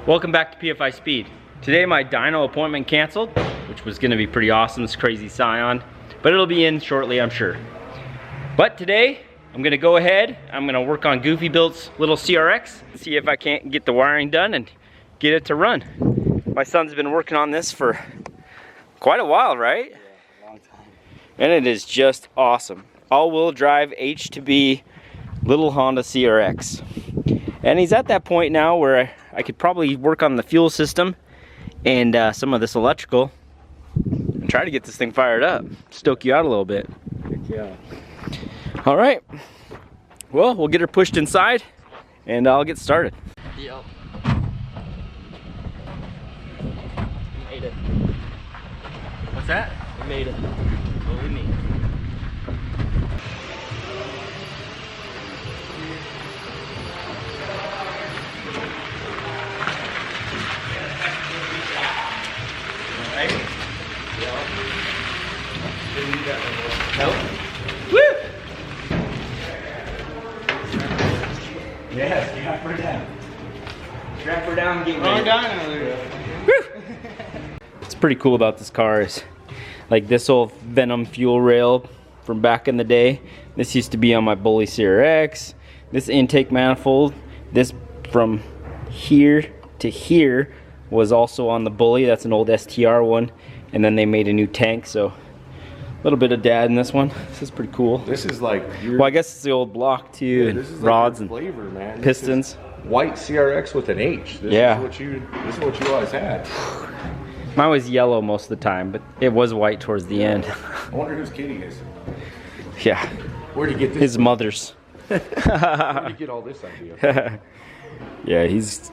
Welcome back to Pfispeed. Today my dyno appointment canceled, which was gonna be pretty awesome, this crazy Scion, but it'll be in shortly, I'm sure. But today, I'm gonna go ahead, I'm gonna work on GoofyBuilt's little CRX, see if I can't get the wiring done and get it to run. My son's been working on this for quite a while, right? Yeah, a long time. And it is just awesome. All-wheel drive H2B little Honda CRX. And he's at that point now where I could probably work on the fuel system and some of this electrical and try to get this thing fired up. Stoke you out a little bit. Yeah. All right. Well, we'll get her pushed inside and I'll get started. Yep. We made it. What's that? We made it. What do we mean? Nope. Woo! Yeah, strap her down. Strap her down and get ready. Woo! What's pretty cool about this car is like this old Venom fuel rail from back in the day. This used to be on my Bully CRX. This intake manifold, this from here to here was also on the Bully. That's an old STR one. And then they made a new tank, so a little bit of dad in this one. This is pretty cool. This is like your, well, I guess it's the old block too, yeah, and this is rods like and flavor, man. pistons. White CRX with an H. This Yeah. is what you always had. Mine was yellow most of the time, but it was white towards the end. I wonder whose kid he is. Yeah. Where'd he get this? His mother's. Where'd he get all this idea? Yeah, he's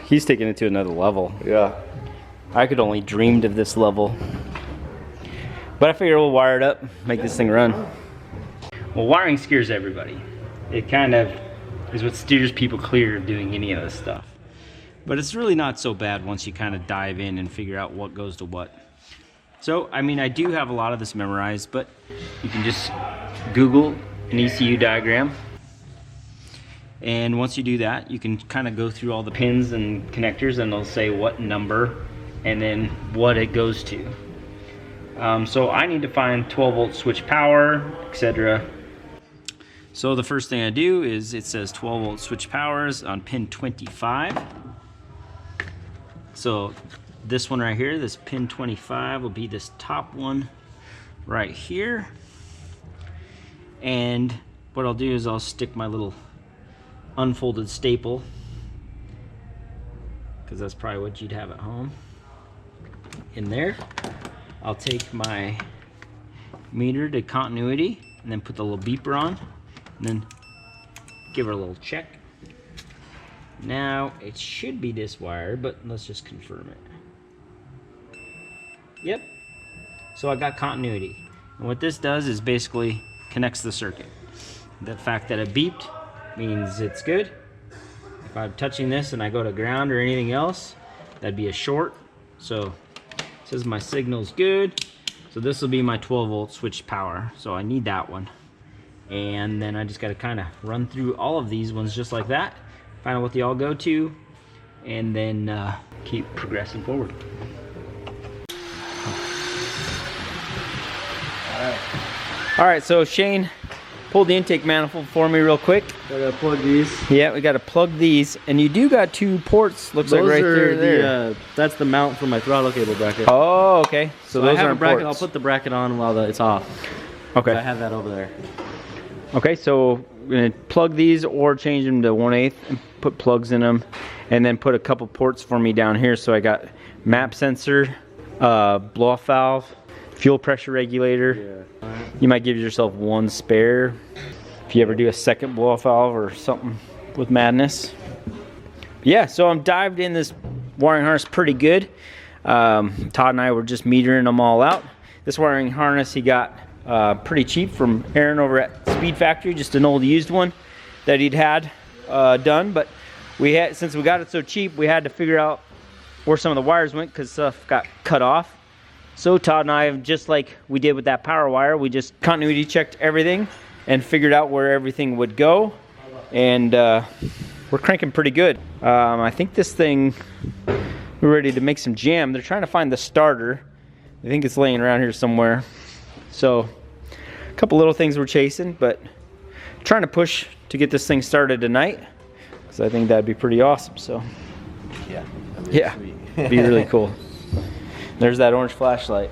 taking it to another level. Yeah. I could only dreamed of this level. But I figure we'll wire it up, make this thing run. Well, wiring scares everybody. It kind of is what steers people clear of doing any of this stuff. But it's really not so bad once you kind of dive in and figure out what goes to what. So, I mean, I do have a lot of this memorized, but you can just Google an ECU diagram. And once you do that, you can kind of go through all the pins and connectors and it'll say what number and then what it goes to. So I need to find 12 volt switch power, etc. So the first thing I do is it says 12 volt switch powers on pin 25. So this one right here, this pin 25 will be this top one right here. And what I'll do is I'll stick my little unfolded staple, because that's probably what you'd have at home, in there. I'll take my meter to continuity and then put the little beeper on and then give her a little check. Now it should be this wire, but let's just confirm it. Yep. So I got continuity. And what this does is basically connects the circuit. The fact that it beeped means it's good. If I'm touching this and I go to ground or anything else, that'd be a short. So it says my signal's good. So this will be my 12 volt switch power. So I need that one. And then I just got to kind of run through all of these ones just like that. Find out what they all go to. And then keep progressing forward. All right, so Shane pulled the intake manifold for me real quick. I gotta plug these. Yeah, we gotta plug these, and you do got two ports. Looks like right there. That's the mount for my throttle cable bracket. Oh, okay. So those I have are a bracket. ports. I'll put the bracket on while it's off. Okay. I have that over there. Okay, so we're gonna plug these or change them to 1/8 and put plugs in them, and then put a couple ports for me down here. So I got map sensor, blow-off valve, fuel pressure regulator. Yeah. You might give yourself one spare if you ever do a second blow-off valve or something with madness. Yeah, so I'm dived in this wiring harness pretty good. Todd and I were just metering them all out. This wiring harness he got pretty cheap from Aaron over at Speed Factory, just an old used one that he'd had done. But since we got it so cheap, we had to figure out where some of the wires went because stuff got cut off. So Todd and I, just like we did with that power wire, we just continuity checked everything and figured out where everything would go. And we're cranking pretty good. I think this thing, we're ready to make some jam. They're trying to find the starter. I think it's laying around here somewhere. So a couple little things we're chasing, but trying to push to get this thing started tonight, because I think that'd be pretty awesome. So Yeah. yeah, it'd be really cool. There's that orange flashlight.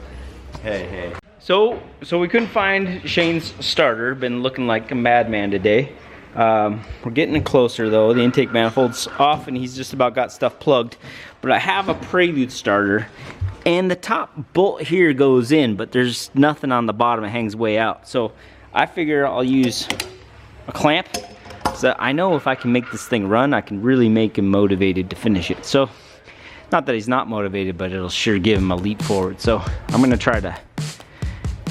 Hey. So we couldn't find Shane's starter. Been looking like a madman today. We're getting closer though. The intake manifold's off and he's just about got stuff plugged. But I have a Prelude starter and the top bolt here goes in, but there's nothing on the bottom. It hangs way out. So I figure I'll use a clamp. So I know if I can make this thing run, I can really make him motivated to finish it. So not that he's not motivated, but it'll sure give him a leap forward. So I'm gonna try to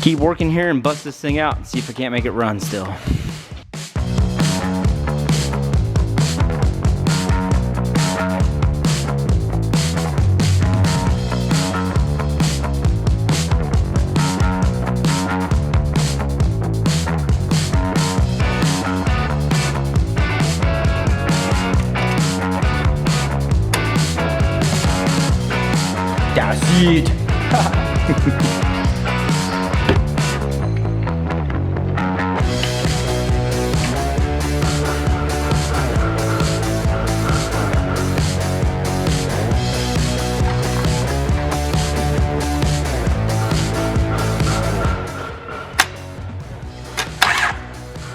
keep working here and bust this thing out and see if I can't make it run still. That's it.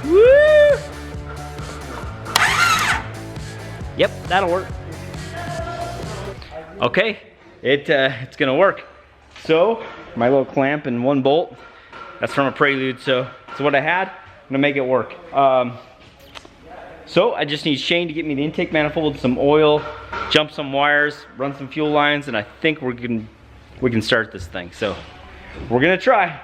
Woo! Yep, that'll work. Okay, it's gonna work. So my little clamp and one bolt, that's from a Prelude. So what I had, I'm gonna make it work. So I just need Shane to get me the intake manifold, some oil, jump some wires, run some fuel lines, and I think we can start this thing. So we're gonna try.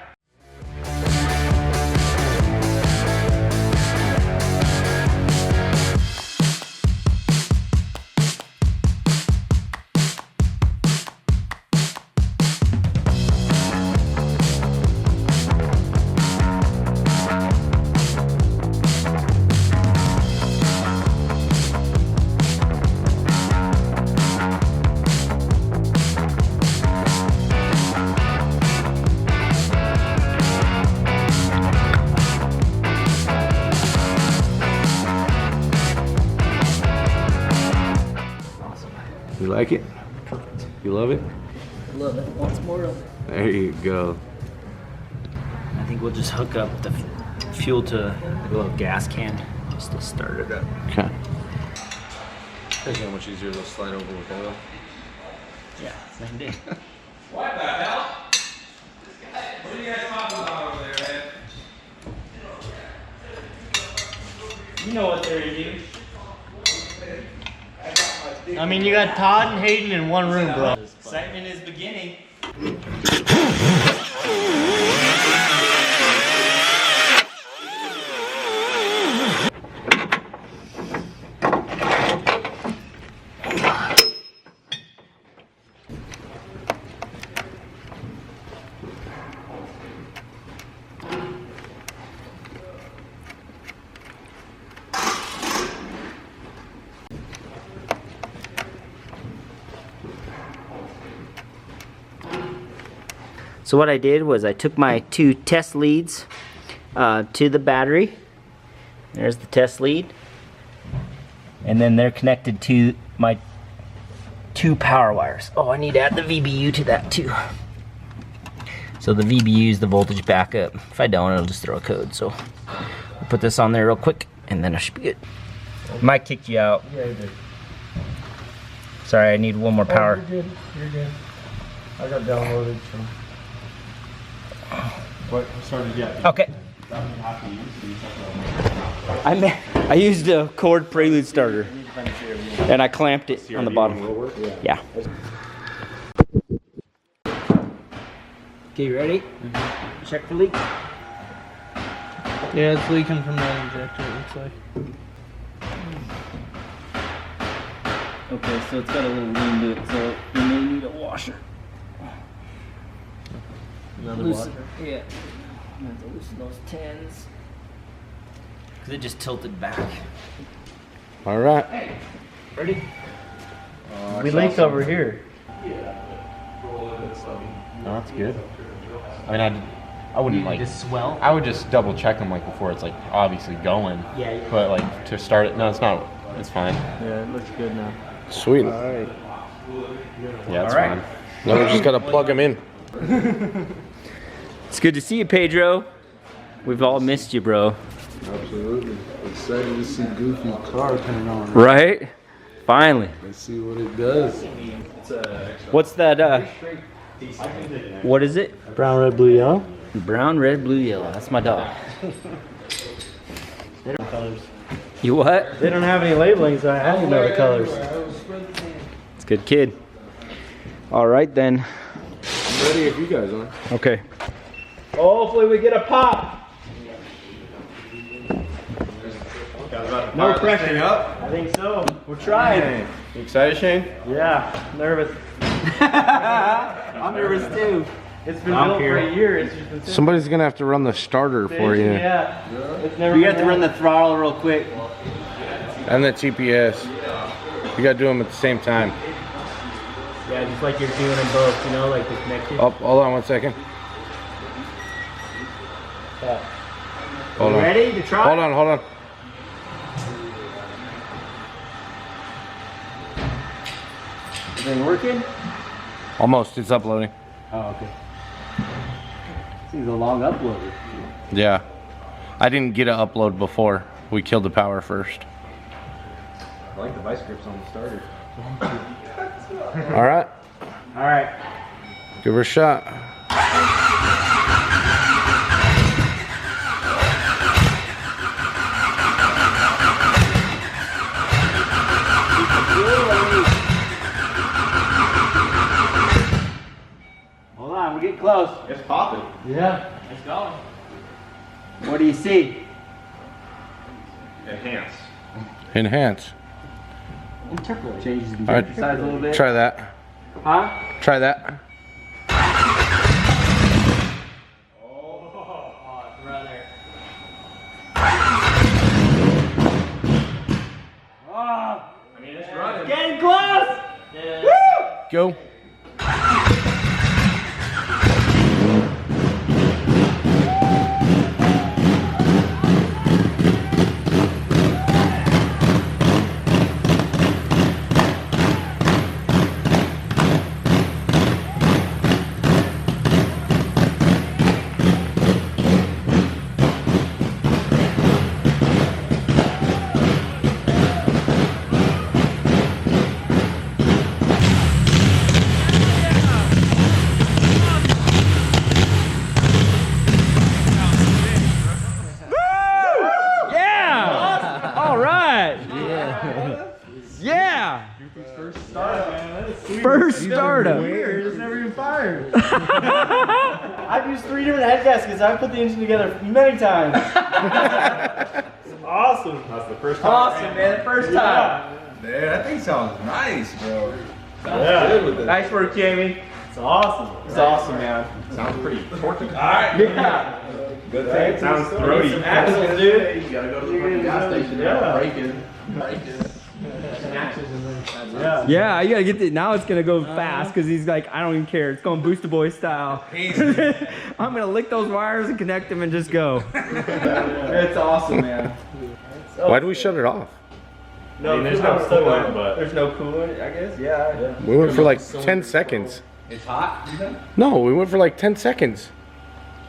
You like it? You love it? Love it. Once more of it. There you go. I think we'll just hook up the fuel to a little gas can just to start it up. Okay. Think how much easier they'll slide over with oil. Yeah, same day. What the hell? What are you guys talking about over there, man? You know what they're doing. I mean, you got Todd and Hayden in one room, bro. Excitement is beginning. So what I did was I took my two test leads to the battery. There's the test lead. And then they're connected to my two power wires. Oh, I need to add the VBU to that too. So the VBU is the voltage backup. If I don't, it'll just throw a code. So I'll put this on there real quick and then I should be good. Might kick you out. Yeah, you did. Sorry, I need one more power. You're good. You're good. I got downloaded, so. What started yet? Okay. I used a cord Prelude starter and I clamped it on the bottom. Yeah. Okay, you ready? Check for leak. Yeah, it's leaking from that injector, it looks like. Okay, so it's got a little lean to it, so you may need a washer. Another Loosen, washer. yeah. I'm gonna have to loosen those tens. Because it just tilted back. All right. Ready? We leaked over here. Oh, that's good. I mean, I wouldn't like. Just swell. I would just double check them like before it's like obviously going. Yeah. But like to start it, no, it's not. It's fine. Yeah, it looks good now. Sweet. Yeah, it's All right. fine. Now we just gotta plug them in. It's good to see you, Pedro. We've all missed you, bro. Absolutely. Excited to see Goofy car turn on. Right? Finally. Let's see what it does. What's that? What is it? Brown, red, blue, yellow. Brown, red, blue, yellow. That's my dog. Colors. You what? They don't have any labeling, so I had to know the colors. It's a good kid. All right then. I'm ready if you guys are. Okay. Hopefully we get a pop. No pressure. I think so. We're trying. You excited, Shane? Yeah, nervous. I'm nervous too. It's been built for a year. It's just been sitting. Somebody's gonna have to run the starter for you. Yeah. It's never You been have to run the throttle real quick. And the TPS. You gotta do them at the same time. Yeah, just like you're doing them both, you know, like the connection. Oh, hold on 1 second. Hold on. Ready to try? Hold on. Is it working? Almost, it's uploading. Oh, okay. Seems a long upload. Yeah. I didn't get an upload before. We killed the power first. I like the vice grips on the starter. All right, All right. give her a shot. Hold on, we're getting close. It's popping. Yeah. Let's go. What do you see? Enhance. Enhance. Interpolate. Changes the All right. size a little bit. Try that. Huh? Try that. Brother. Oh, I mean, it's running. getting close. Yeah. Go. Yeah. All right. Yeah. First startup. Weird. It's never even fired. I've used 3 different head gaskets. I've put the engine together many times. It's awesome. That's the first time. Awesome, man. The first time. Man, that thing sounds nice, bro. Yeah. Good with it. Nice work, Jamie. It's awesome. It's awesome, man. Sounds pretty torquey. Yeah. Good thing. Sounds throaty. Axles, dude. You gotta go to the fucking gas station Yeah. break it. Yeah. Yeah, you gotta get the, now it's gonna go fast because he's like, I don't even care. It's going BoostedBoiz style. I'm gonna lick those wires and connect them and just go. It's awesome, man. Why do we shut it off? No, I mean, there's no coolant, but there's no coolant, I guess. Yeah. We went for like 10 seconds. It's hot, you think? No, we went for like 10 seconds.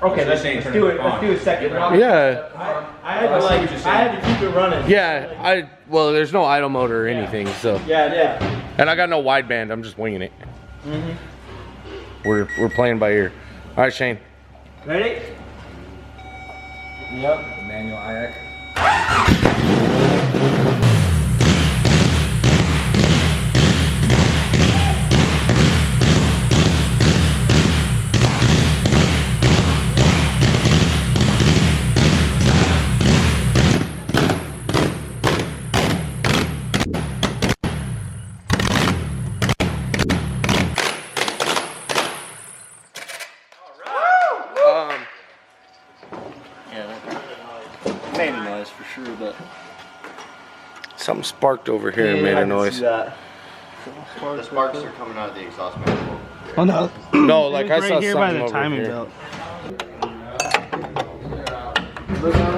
Okay, let's do it. Let's do a second round. Yeah. I had to keep it running. Yeah, well, there's no idle motor or anything, so. Yeah. And I got no wideband, I'm just winging it. We're playing by ear. All right, Shane. Ready? Yep. Manual IAC. Something sparked over here and made a noise. The sparks are coming out of the exhaust manifold. Oh no. No, like I Right saw here by something the over timing here. belt.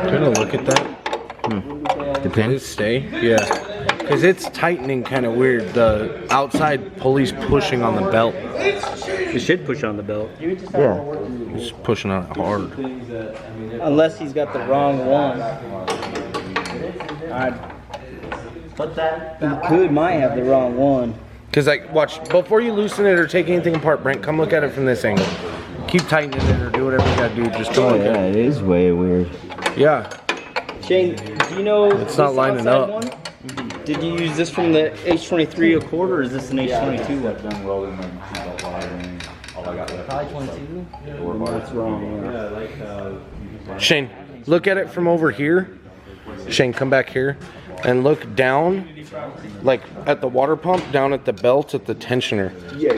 Gonna look at that. The pins stay? Yeah. Because it's tightening kind of weird. The outside pulley's pushing on the belt. It should push on the belt. Yeah. It's pushing on it hard. Unless he's got the wrong one. But that. Might have the wrong one. Because like, watch, before you loosen it or take anything apart, Brent, come look at it from this angle. Keep tightening it or do whatever you gotta do. Just don't look at it. It is way weird. Yeah. Shane, do you know It's not this lining outside up. one? Did you use this from the H23 Accord or is this an H22 one? Probably 22. That's wrong. Yeah. Shane, look at it from over here. Shane, come back here and look down, like at the water pump, down at the belt, at the tensioner.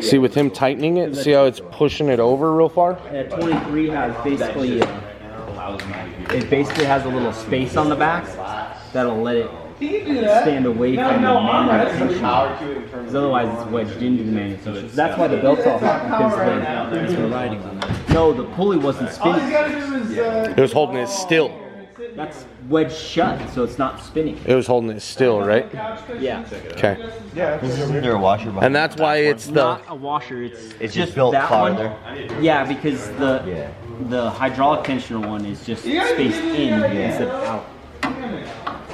See, with him tightening it, see how it's pushing it over real far? And 23 has basically, it basically has a little space on the back that'll let it stand away from the manual tension. Because otherwise it's wedged into the manual tension. That's why the belt's all hot, because the riding on that. No, the pulley wasn't spinning. It was holding it still. That's wedged shut, so it's not spinning. It was holding it still, right? Yeah. Okay. Isn't there a washer behind? And that's why it's the... Not a washer, it's just built that farther. one. Yeah, because the hydraulic tensioner one is just spaced in instead of out.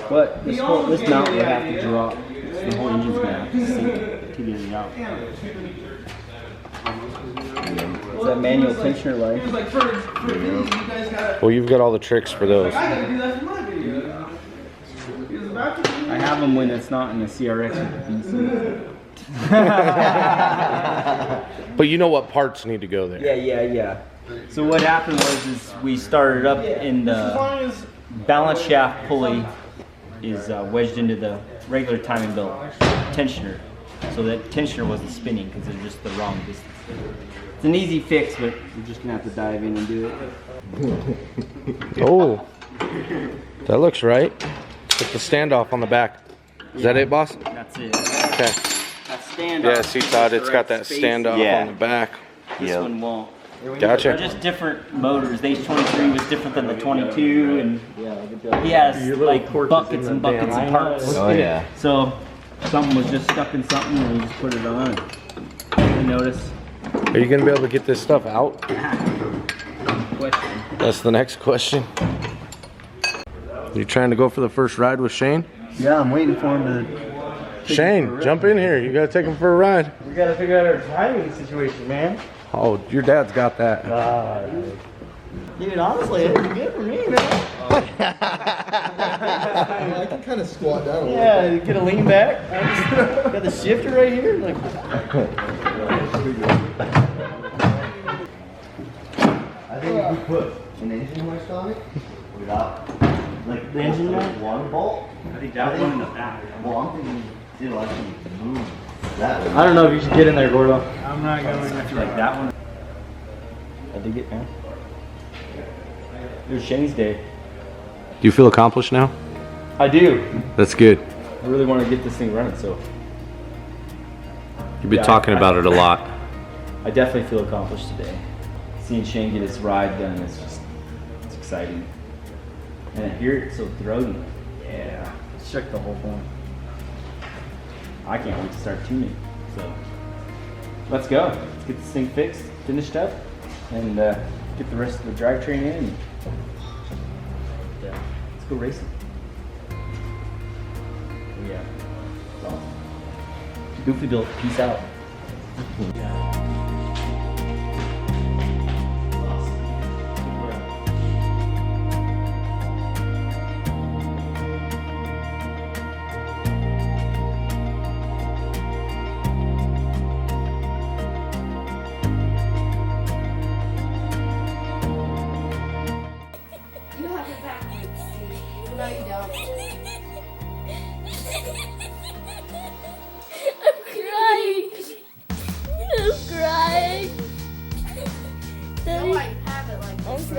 But this mount would have to drop. The whole engine's gonna have to sink to get it out. What's that manual tensioner like? Well, you've got all the tricks for those. I have them when it's not in the CRX with the BC. But you know what parts need to go there. Yeah. So what happened was we started up in the balance shaft pulley is wedged into the regular timing belt tensioner. So that tensioner wasn't spinning because they're just the wrong distance. It's an easy fix, but we're just gonna have to dive in and do it. Oh, that looks right. Put the standoff on the back. Is that it, boss? That's it. Okay. That standoff. Yeah, see, Todd, it's got that space. standoff Yeah. on the back. This one won't. They're Gotcha. just different motors. The H23 was different than the 22, and he has like buckets and buckets of parts. Oh yeah. So something was just stuck in something, and we just put it on. You notice? Are you gonna be able to get this stuff out? Question. That's the next question. You trying to go for the first ride with Shane? Yeah, I'm waiting for him to. Shane, jump in here. You gotta take him for a ride. We gotta figure out our timing situation, man. Oh, your dad's got that. Dude, honestly, it's good for me, man. I can kind of squat down a little Yeah, you get a lean back. Got the shifter right here. Like, I think if we put an engine hoist on it, without like the engine light? one bolt, I think that one in the back. well, I'm thinking it'll actually move that way. I don't know if you should get in there, Gordo. I'm not going. I feel like that one. I dig it, man. It was Shane's day. Do you feel accomplished now? I do. That's good. I really want to get this thing running, so You've been Yeah, talking I- about it a lot. I definitely feel accomplished today. Seeing Shane get his ride done is just, it's exciting. And I hear it so throaty. Yeah. Shook the whole phone. I can't wait to start tuning. So let's go. Let's get this thing fixed, finished up, and get the rest of the drivetrain in. And, let's go racing. Yeah. It's awesome. GoofyBuilt, peace out. You have it backwards. No, you don't. I'm crying. I'm crying. No, I have it like this.